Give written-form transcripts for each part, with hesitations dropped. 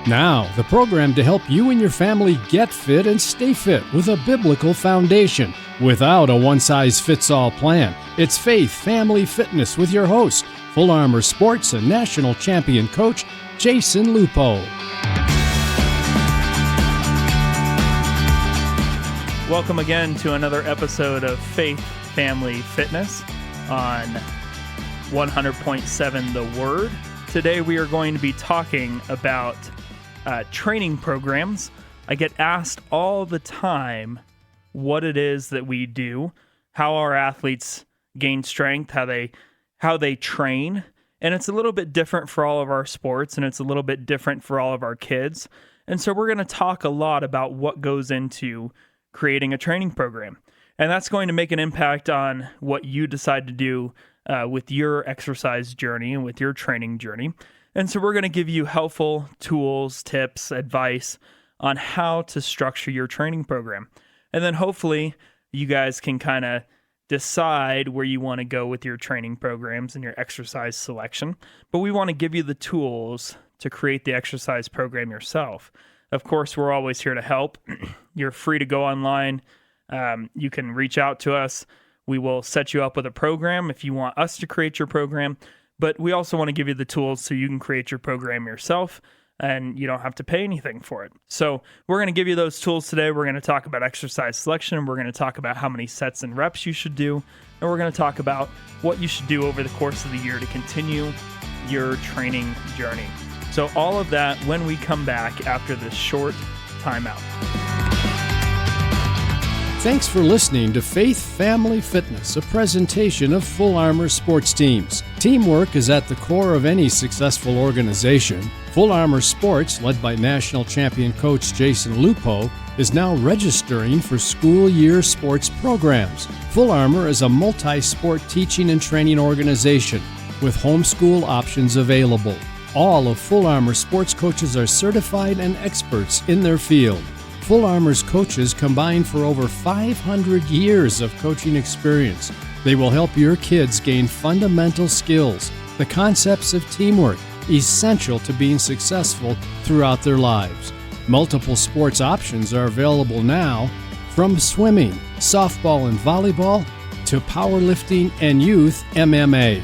Now, the program to help you and your family get fit and stay fit with a biblical foundation without a one-size-fits-all plan. It's Faith Family Fitness with your host, Full Armor Sports and national champion coach, Jason Lupo. Welcome again to another episode of Faith Family Fitness on 100.7 The Word. Today we are going to be talking about training programs. I get asked all the time what it is that we do, how our athletes gain strength, how they train, and it's a little bit different for all of our sports, and it's a little bit different for all of our kids. And so we're going to talk a lot about what goes into creating a training program, and that's going to make an impact on what you decide to do with your exercise journey and with your training journey. And so we're going to give you helpful tools, tips, advice on how to structure your training program. And then hopefully you guys can kind of decide where you want to go with your training programs and your exercise selection. But we want to give you the tools to create the exercise program yourself. Of course, we're always here to help. You're free to go online. You can reach out to us. We will set you up with a program if you want us to create your program. But we also want to give you the tools so you can create your program yourself and you don't have to pay anything for it. So we're going to give you those tools today. We're going to talk about exercise selection. We're going to talk about how many sets and reps you should do. And we're going to talk about what you should do over the course of the year to continue your training journey. So all of that when we come back after this short timeout. Thanks for listening to Faith Family Fitness, a presentation of Full Armor Sports Teams. Teamwork is at the core of any successful organization. Full Armor Sports, led by national champion coach Jason Lupo, is now registering for school year sports programs. Full Armor is a multi-sport teaching and training organization with homeschool options available. All of Full Armor sports coaches are certified and experts in their field. Full Armor's coaches combine for over 500 years of coaching experience. They will help your kids gain fundamental skills, the concepts of teamwork, essential to being successful throughout their lives. Multiple sports options are available now, from swimming, softball and volleyball, to powerlifting and youth MMA.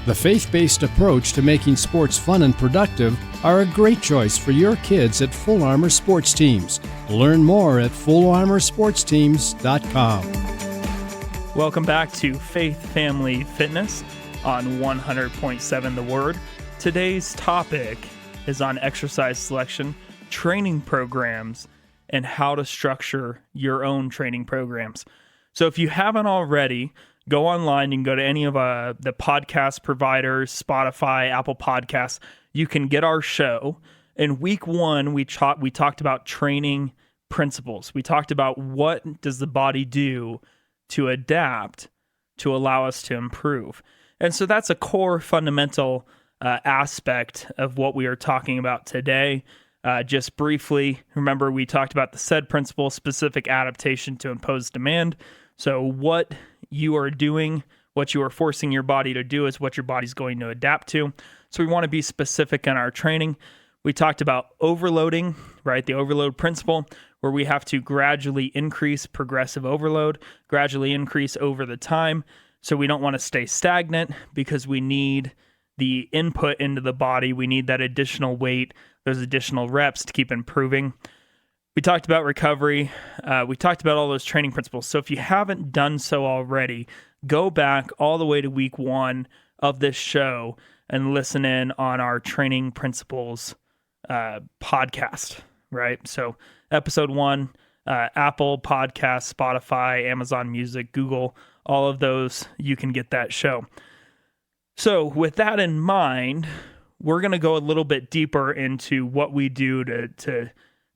The faith-based approach to making sports fun and productive are a great choice for your kids at Full Armor Sports Teams. Learn more at fullarmorsportsteams.com. Welcome back to Faith Family Fitness on 100.7 The Word. Today's topic is on exercise selection, training programs, and how to structure your own training programs. So if you haven't already, go online. You can go to any of the podcast providers, Spotify, Apple Podcasts. You can get our show. In week 1, we talked about training principles. We talked about what does the body do to adapt to allow us to improve. And so that's a core fundamental aspect of what we are talking about today. Just briefly, remember we talked about the SAID principle, specific adaptation to imposed demand. So what you are doing, what you are forcing your body to do is what your body's going to adapt to. So we want to be specific in our training. We talked about overloading, right? The overload principle, where we have to gradually increase progressive overload, gradually increase over the time. So we don't want to stay stagnant because we need the input into the body. We need that additional weight, those additional reps to keep improving. We talked about recovery. We talked about all those training principles. So if you haven't done so already, go back all the way to week 1 of this show and listen in on our training principles podcast, right? So episode 1, Apple Podcasts, Spotify, Amazon Music, Google, all of those, you can get that show. So with that in mind, we're going to go a little bit deeper into what we do to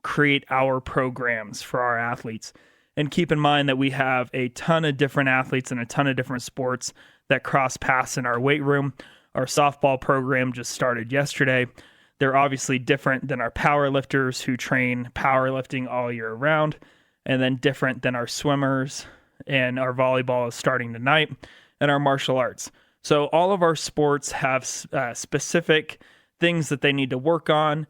create our programs for our athletes. And keep in mind that we have a ton of different athletes and a ton of different sports that cross paths in our weight room. Our softball program just started yesterday. They're obviously different than our power lifters who train powerlifting all year round, and then different than our swimmers, and our volleyball is starting tonight, and our martial arts. So all of our sports have specific things that they need to work on.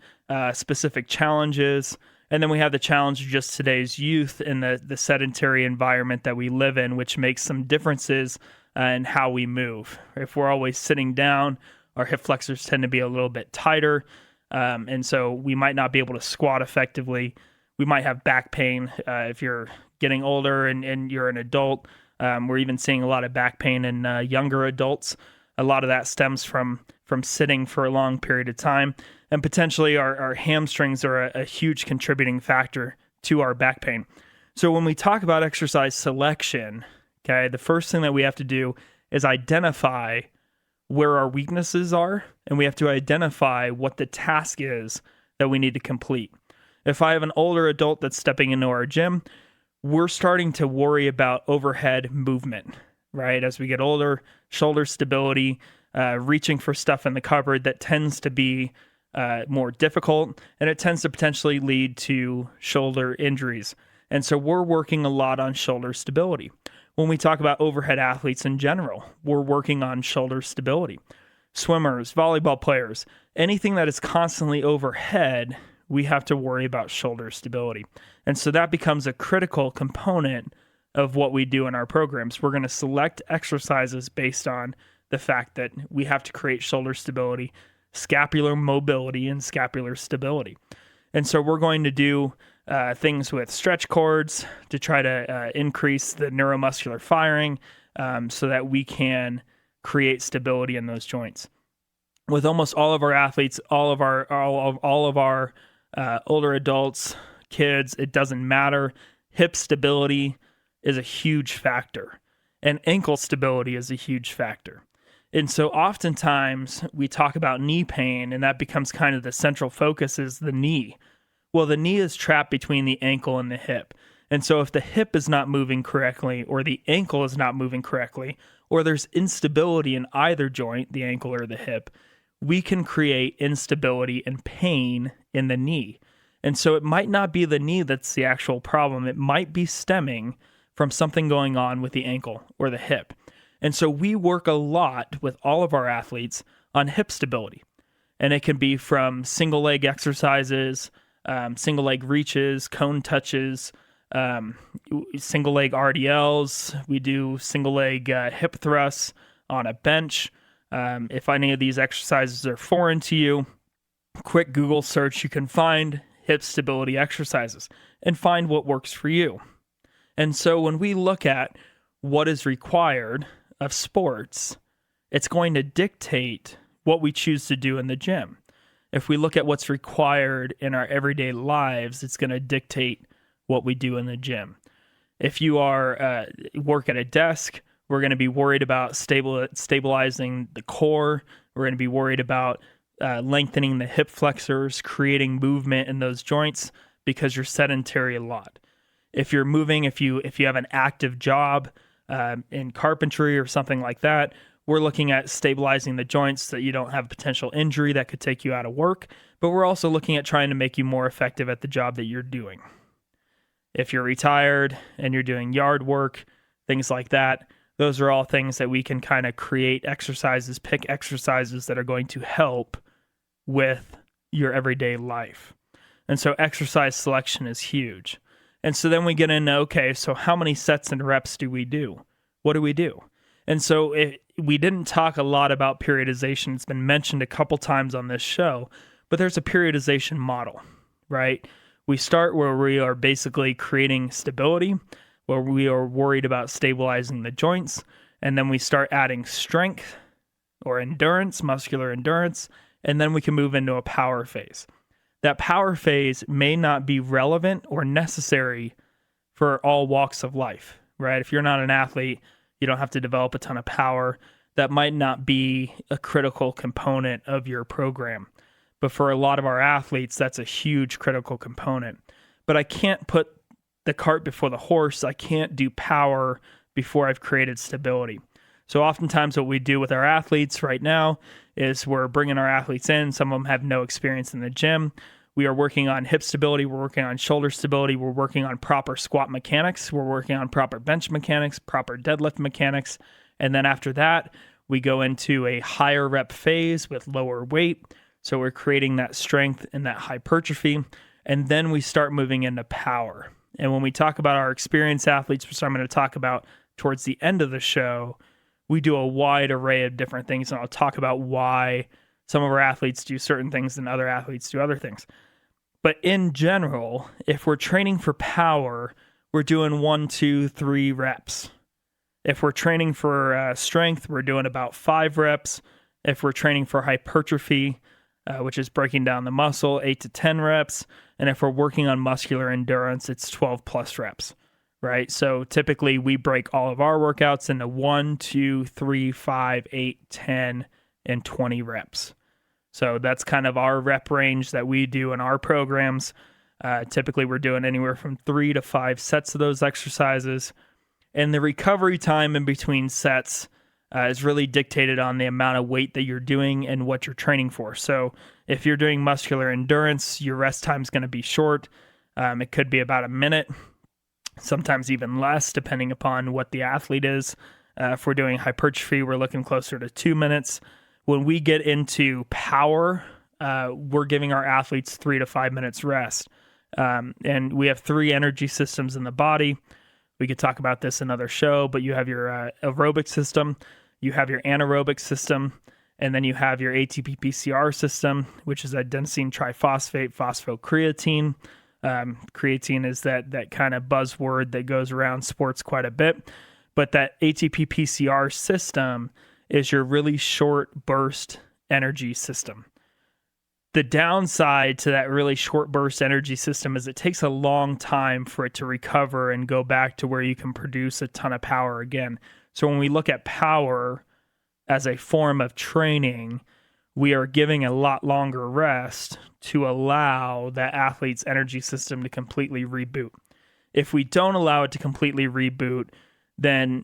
specific challenges. And then we have the challenge of just today's youth and the sedentary environment that we live in, which makes some differences in how we move. If we're always sitting down, our hip flexors tend to be a little bit tighter. And so we might not be able to squat effectively. We might have back pain if you're getting older and you're an adult. We're even seeing a lot of back pain in younger adults. A lot of that stems from sitting for a long period of time. And potentially our hamstrings are a huge contributing factor to our back pain. So when we talk about exercise selection, okay, the first thing that we have to do is identify where our weaknesses are, and we have to identify what the task is that we need to complete. If I have an older adult that's stepping into our gym, we're starting to worry about overhead movement, right? As we get older, shoulder stability, reaching for stuff in the cupboard that tends to be more difficult, and it tends to potentially lead to shoulder injuries. And so we're working a lot on shoulder stability. When we talk about overhead athletes in general, we're working on shoulder stability. Swimmers, volleyball players, anything that is constantly overhead, we have to worry about shoulder stability. And so that becomes a critical component of what we do in our programs. We're going to select exercises based on the fact that we have to create shoulder stability, scapular mobility, and scapular stability. And so we're going to do things with stretch cords to try to increase the neuromuscular firing so that we can create stability in those joints. With almost all of our athletes, all of our older adults, kids, it doesn't matter. Hip stability is a huge factor, and ankle stability is a huge factor. And so oftentimes we talk about knee pain, and that becomes kind of the central focus is the knee. Well, the knee is trapped between the ankle and the hip. And so if the hip is not moving correctly, or the ankle is not moving correctly, or there's instability in either joint, the ankle or the hip, we can create instability and pain in the knee. And so it might not be the knee that's the actual problem. It might be stemming from something going on with the ankle or the hip. And so we work a lot with all of our athletes on hip stability. And it can be from single leg exercises, single leg reaches, cone touches, single leg RDLs. We do single leg hip thrusts on a bench. If any of these exercises are foreign to you, quick Google search, you can find hip stability exercises and find what works for you. And so when we look at what is required of sports, it's going to dictate what we choose to do in the gym. If we look at what's required in our everyday lives, it's going to dictate what we do in the gym. If you are work at a desk, we're going to be worried about stabilizing the core. We're going to be worried about lengthening the hip flexors, creating movement in those joints because you're sedentary a lot. If you're moving, if you have an active job in carpentry or something like that, we're looking at stabilizing the joints so that you don't have potential injury that could take you out of work, but we're also looking at trying to make you more effective at the job that you're doing. If you're retired and you're doing yard work, things like that, those are all things that we can kind of create exercises, pick exercises that are going to help with your everyday life. And so exercise selection is huge. And so then we get into, okay, so how many sets and reps do we do? What do we do? And so we didn't talk a lot about periodization. It's been mentioned a couple times on this show, but there's a periodization model, right? We start where we are basically creating stability, where we are worried about stabilizing the joints, and then we start adding strength or endurance, muscular endurance, and then we can move into a power phase. That power phase may not be relevant or necessary for all walks of life, right? If you're not an athlete, you don't have to develop a ton of power. That might not be a critical component of your program. But for a lot of our athletes, that's a huge critical component. But I can't put the cart before the horse. I can't do power before I've created stability. So oftentimes what we do with our athletes right now is we're bringing our athletes in. Some of them have no experience in the gym. We are working on hip stability. We're working on shoulder stability. We're working on proper squat mechanics. We're working on proper bench mechanics, proper deadlift mechanics. And then after that, we go into a higher rep phase with lower weight So we're creating that strength and that hypertrophy, and then we start moving into power. And when we talk about our experienced athletes, which I'm going to talk about towards the end of the show, we do a wide array of different things, and I'll talk about why some of our athletes do certain things and other athletes do other things. But in general, if we're training for power, we're doing 1, 2, 3 reps. If we're training for strength, we're doing about 5 reps. If we're training for hypertrophy, which is breaking down the muscle, 8 to 10 reps. And if we're working on muscular endurance, it's 12 plus reps, right? So typically we break all of our workouts into 1, 2, 3, 5, 8, 10, and 20 reps. So that's kind of our rep range that we do in our programs. Typically we're doing anywhere from 3 to 5 sets of those exercises. And the recovery time in between sets is really dictated on the amount of weight that you're doing and what you're training for. So if you're doing muscular endurance, your rest time is going to be short. It could be about a minute, sometimes even less, depending upon what the athlete is. If we're doing hypertrophy, we're looking closer to 2 minutes. When we get into power, we're giving our athletes 3 to 5 minutes rest. And we have 3 energy systems in the body. We could talk about this in another show, but you have your aerobic system, you have your anaerobic system, and then you have your ATP-PCR system, which is adenosine triphosphate phosphocreatine. Creatine is that kind of buzzword that goes around sports quite a bit. But that ATP-PCR system is your really short burst energy system. The downside to that really short burst energy system is it takes a long time for it to recover and go back to where you can produce a ton of power again. So when we look at power as a form of training, we are giving a lot longer rest to allow that athlete's energy system to completely reboot. If we don't allow it to completely reboot, then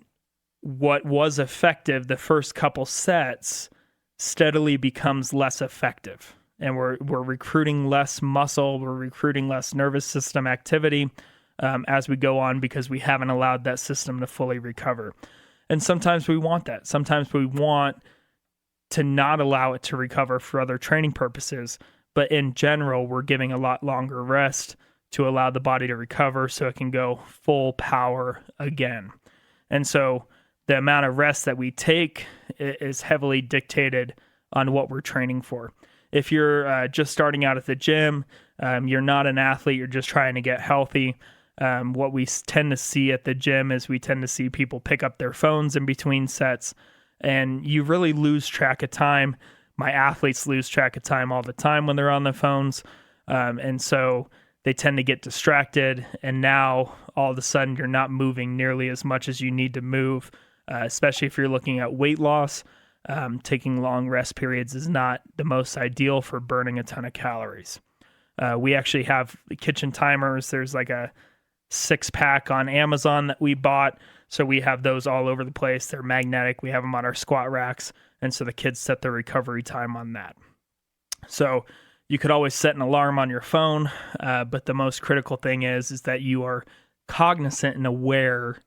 what was effective the first couple sets steadily becomes less effective. And we're recruiting less muscle, we're recruiting less nervous system activity as we go on because we haven't allowed that system to fully recover. And sometimes we want that. Sometimes we want to not allow it to recover for other training purposes. But in general, we're giving a lot longer rest to allow the body to recover so it can go full power again. And so the amount of rest that we take is heavily dictated on what we're training for. If you're just starting out at the gym, you're not an athlete, you're just trying to get healthy, what we tend to see at the gym is we tend to see people pick up their phones in between sets, and you really lose track of time. My athletes lose track of time all the time when they're on the phones, and so they tend to get distracted, and now all of a sudden you're not moving nearly as much as you need to move, especially if you're looking at weight loss. Taking long rest periods is not the most ideal for burning a ton of calories. We actually have the kitchen timers. There's like a 6-pack on Amazon that we bought. So we have those all over the place. They're magnetic. We have them on our squat racks. And so the kids set their recovery time on that. So you could always set an alarm on your phone. But the most critical thing is that you are cognizant and aware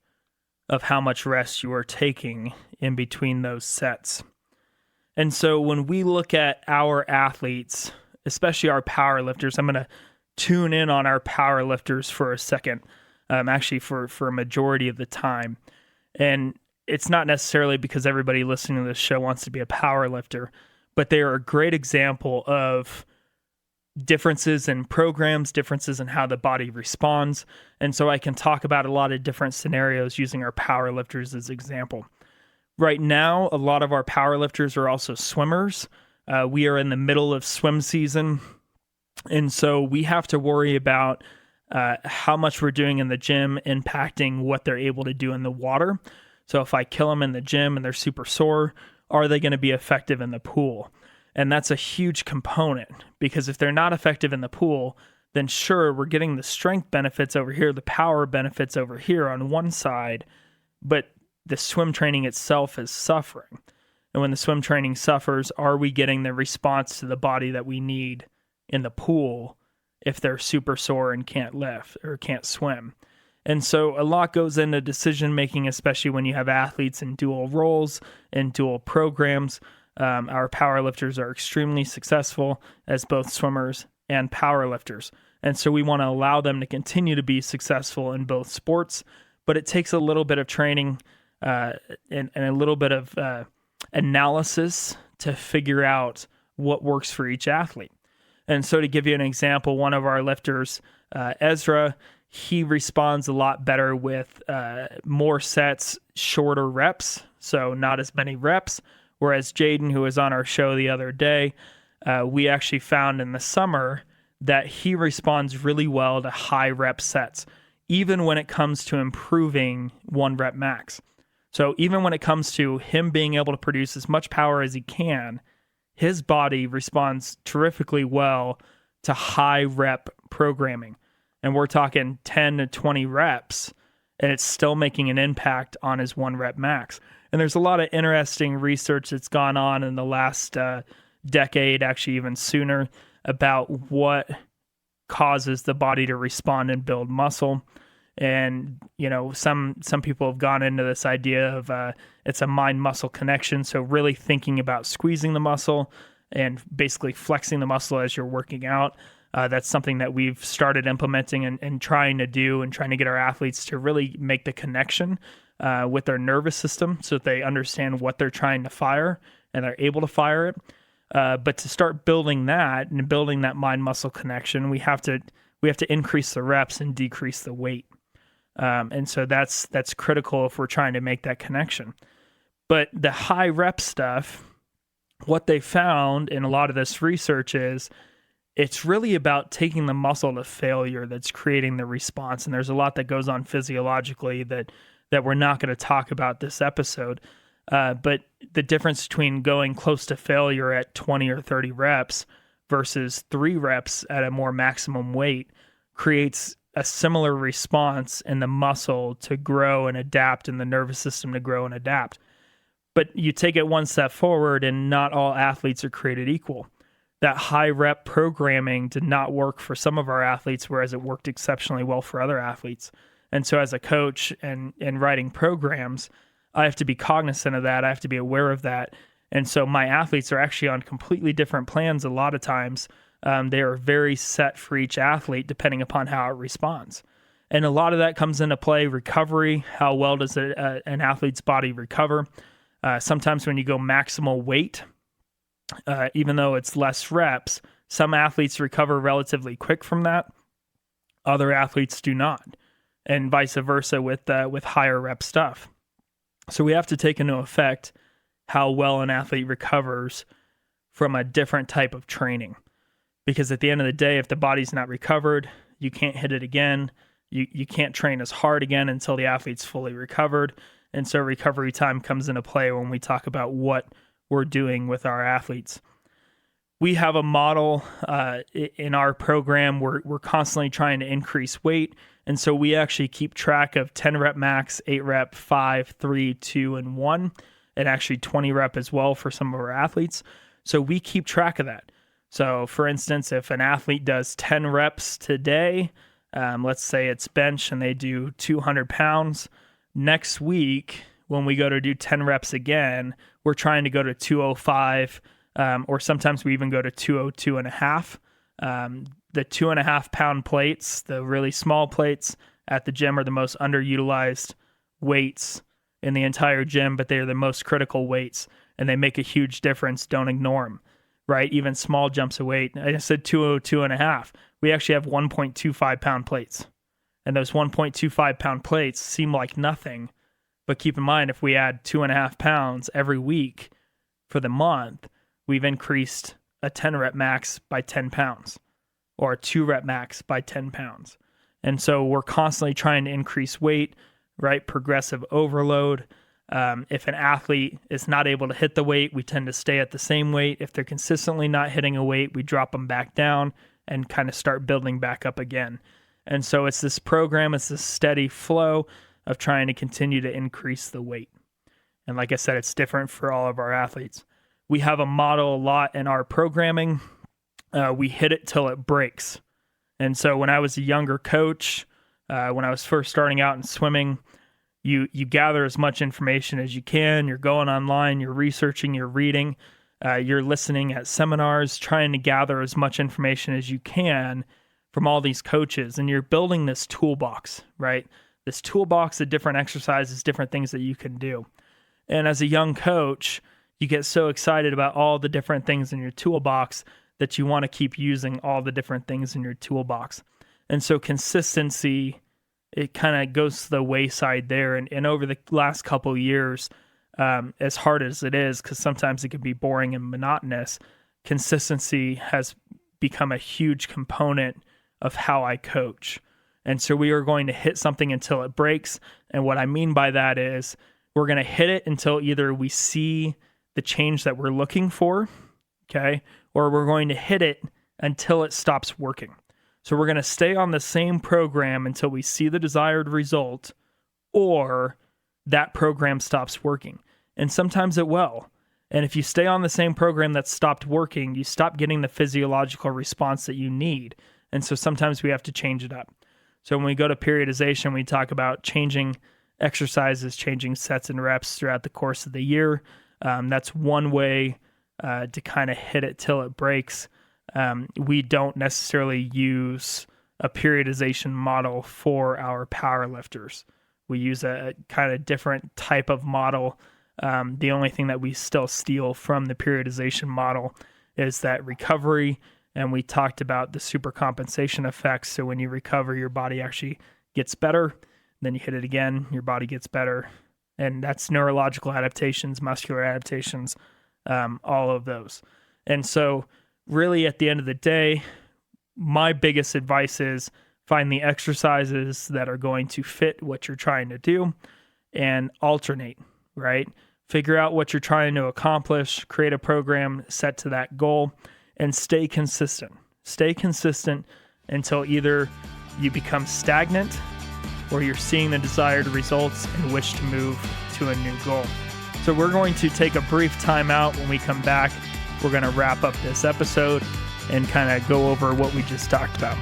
of how much rest you are taking in between those sets. And so when we look at our athletes, especially our power lifters, I'm going to tune in on our power lifters for a second, actually for a majority of the time. And it's not necessarily because everybody listening to this show wants to be a power lifter, but they are a great example of differences in programs, differences in how the body responds. And so I can talk about a lot of different scenarios using our power lifters as example. Right now, a lot of our power lifters are also swimmers. We are in the middle of swim season. And so we have to worry about how much we're doing in the gym impacting what they're able to do in the water. So if I kill them in the gym and they're super sore, are they going to be effective in the pool? And that's a huge component, because if they're not effective in the pool, then sure, we're getting the strength benefits over here, the power benefits over here on one side, but the swim training itself is suffering. And when the swim training suffers, are we getting the response to the body that we need in the pool if they're super sore and can't lift or can't swim? And so a lot goes into decision making, especially when you have athletes in dual roles and dual programs. Our powerlifters are extremely successful as both swimmers and powerlifters. And so we want to allow them to continue to be successful in both sports, but it takes a little bit of training and a little bit of analysis to figure out what works for each athlete. And so to give you an example, one of our lifters, Ezra, he responds a lot better with more sets, shorter reps, so not as many reps. Whereas Jaden, who was on our show the other day, we actually found in the summer that he responds really well to high rep sets, even when it comes to improving 1 rep max. So even when it comes to him being able to produce as much power as he can, his body responds terrifically well to high rep programming. And we're talking 10 to 20 reps, and it's still making an impact on his 1 rep max. And there's a lot of interesting research that's gone on in the last decade, actually even sooner, about what causes the body to respond and build muscle. And, some people have gone into this idea of it's a mind-muscle connection. So really thinking about squeezing the muscle and basically flexing the muscle as you're working out. That's something that we've started implementing and trying to do and trying to get our athletes to really make the connection with their nervous system so that they understand what they're trying to fire and they're able to fire it. But to start building that and building that mind-muscle connection, we have to increase the reps and decrease the weight. And so that's critical if we're trying to make that connection. But the high rep stuff, what they found in a lot of this research is it's really about taking the muscle to failure that's creating the response. And there's a lot that goes on physiologically that we're not going to talk about this episode. But the difference between going close to failure at 20 or 30 reps versus 3 reps at a more maximum weight creates a similar response in the muscle to grow and adapt and the nervous system to grow and adapt. But you take it one step forward, and not all athletes are created equal. That high rep programming did not work for some of our athletes, whereas it worked exceptionally well for other athletes. And so as a coach and writing programs, I have to be cognizant of that. I have to be aware of that. And so my athletes are actually on completely different plans a lot of times. They are very set for each athlete depending upon how it responds. And a lot of that comes into play, recovery. How well does an athlete's body recover? Sometimes when you go maximal weight, even though it's less reps, some athletes recover relatively quick from that. Other athletes do not, and vice versa with higher rep stuff. So we have to take into effect how well an athlete recovers from a different type of training. Because at the end of the day, if the body's not recovered, you can't hit it again. You can't train as hard again until the athlete's fully recovered. And so recovery time comes into play when we talk about what we're doing with our athletes. We have a model in our program. We're constantly trying to increase weight. And so we actually keep track of 10 rep max, 8 rep, 5, 3, 2, and 1, and actually 20 rep as well for some of our athletes. So we keep track of that. So for instance, if an athlete does 10 reps today, let's say it's bench and they do 200 pounds, next week when we go to do 10 reps again, we're trying to go to 205, or sometimes we even go to 202 and a half. The 2.5 pound plates, the really small plates at the gym, are the most underutilized weights in the entire gym, but they are the most critical weights and they make a huge difference. Don't ignore them, right? Even small jumps of weight. I just said 202 and a half. We actually have 1.25 pound plates, and those 1.25 pound plates seem like nothing, but keep in mind, if we add 2.5 pounds every week for the month, we've increased a 10 rep max by 10 pounds. Or a 2 rep max by 10 pounds. And so we're constantly trying to increase weight, right? Progressive overload. If an athlete is not able to hit the weight, we tend to stay at the same weight. If they're consistently not hitting a weight, we drop them back down and kind of start building back up again. And so it's this program, it's this steady flow of trying to continue to increase the weight. And like I said, it's different for all of our athletes. We have a model a lot in our programming. We hit it till it breaks. And so when I was a younger coach, when I was first starting out in swimming, you gather as much information as you can. You're going online, you're researching, you're reading. You're listening at seminars, trying to gather as much information as you can from all these coaches, and you're building this toolbox, right? This toolbox of different exercises, different things that you can do. And as a young coach, you get so excited about all the different things in your toolbox that you want to keep using all the different things in your toolbox. And so consistency, it kind of goes to the wayside there. And over the last couple of years, as hard as it is, because sometimes it can be boring and monotonous, consistency has become a huge component of how I coach. And so we are going to hit something until it breaks. And what I mean by that is we're going to hit it until either we see the change that we're looking for, okay, or we're going to hit it until it stops working. So we're going to stay on the same program until we see the desired result, or that program stops working. And sometimes it will. And if you stay on the same program that stopped working, you stop getting the physiological response that you need. And so sometimes we have to change it up. So when we go to periodization, we talk about changing exercises, changing sets and reps throughout the course of the year. That's one way to kind of hit it till it breaks. We don't necessarily use a periodization model for our power lifters. We use a kind of different type of model. The only thing that we still steal from the periodization model is that recovery, and we talked about the supercompensation effects. So when you recover, your body actually gets better. Then you hit it again, your body gets better. And that's neurological adaptations, muscular adaptations, all of those. And so really at the end of the day, my biggest advice is find the exercises that are going to fit what you're trying to do and alternate, right? Figure out what you're trying to accomplish, create a program set to that goal, and stay consistent. Stay consistent until either you become stagnant or you're seeing the desired results and wish to move to a new goal. So we're going to take a brief time out. When we come back, we're going to wrap up this episode and kind of go over what we just talked about.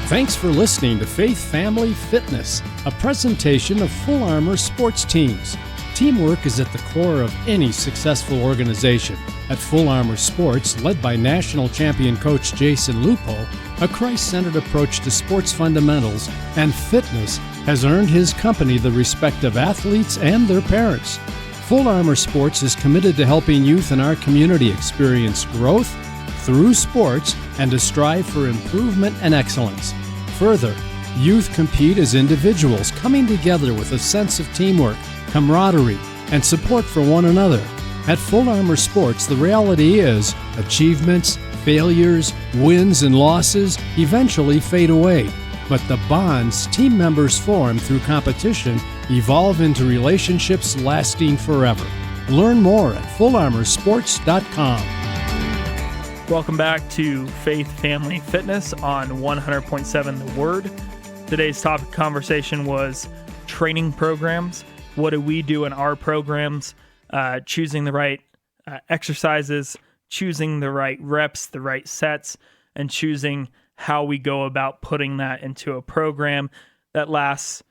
Thanks for listening to Faith Family Fitness, a presentation of Full Armor Sports Teams. Teamwork is at the core of any successful organization. At Full Armor Sports, led by national champion coach Jason Lupo, a Christ-centered approach to sports fundamentals and fitness has earned his company the respect of athletes and their parents. Full Armor Sports is committed to helping youth in our community experience growth through sports and to strive for improvement and excellence. Further, youth compete as individuals coming together with a sense of teamwork, camaraderie, and support for one another. At Full Armor Sports, the reality is achievements, failures, wins, and losses eventually fade away. But the bonds team members form through competition evolve into relationships lasting forever. Learn more at fullarmorsports.com. Welcome back to Faith Family Fitness on 100.7 The Word. Today's topic conversation was training programs. What do we do in our programs? Choosing the right exercises, choosing the right reps, the right sets, and choosing how we go about putting that into a program that lasts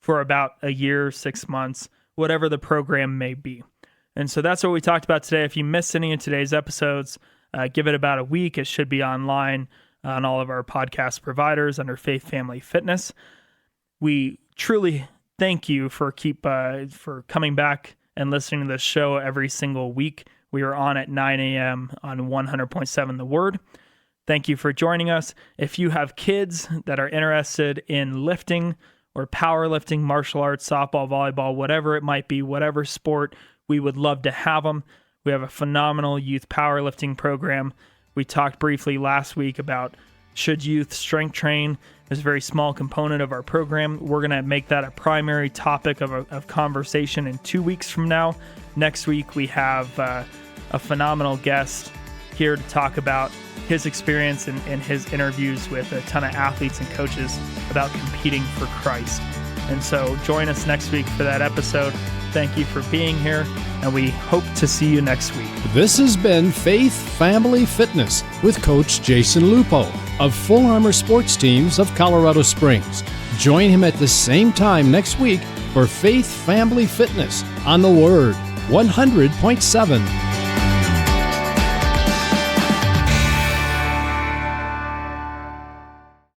for about a year, 6 months, whatever the program may be. And so that's what we talked about today. If you missed any of today's episodes, give it about a week. It should be online on all of our podcast providers under Faith Family Fitness. We truly thank you for coming back and listening to this show every single week. We are on at 9 a.m. on 100.7 The Word. Thank you for joining us. If you have kids that are interested in lifting or powerlifting, martial arts, softball, volleyball, whatever it might be, whatever sport, we would love to have them. We have a phenomenal youth powerlifting program. We talked briefly last week about should youth strength train. It's a very small component of our program. We're going to make that a primary topic of conversation in 2 weeks from now. Next week, we have a phenomenal guest here to talk about his experience and his interviews with a ton of athletes and coaches about competing for Christ. And so join us next week for that episode. Thank you for being here, and we hope to see you next week. This has been Faith Family Fitness with Coach Jason Lupo of Full Armor Sports Teams of Colorado Springs. Join him at the same time next week for Faith Family Fitness on The Word 100.7.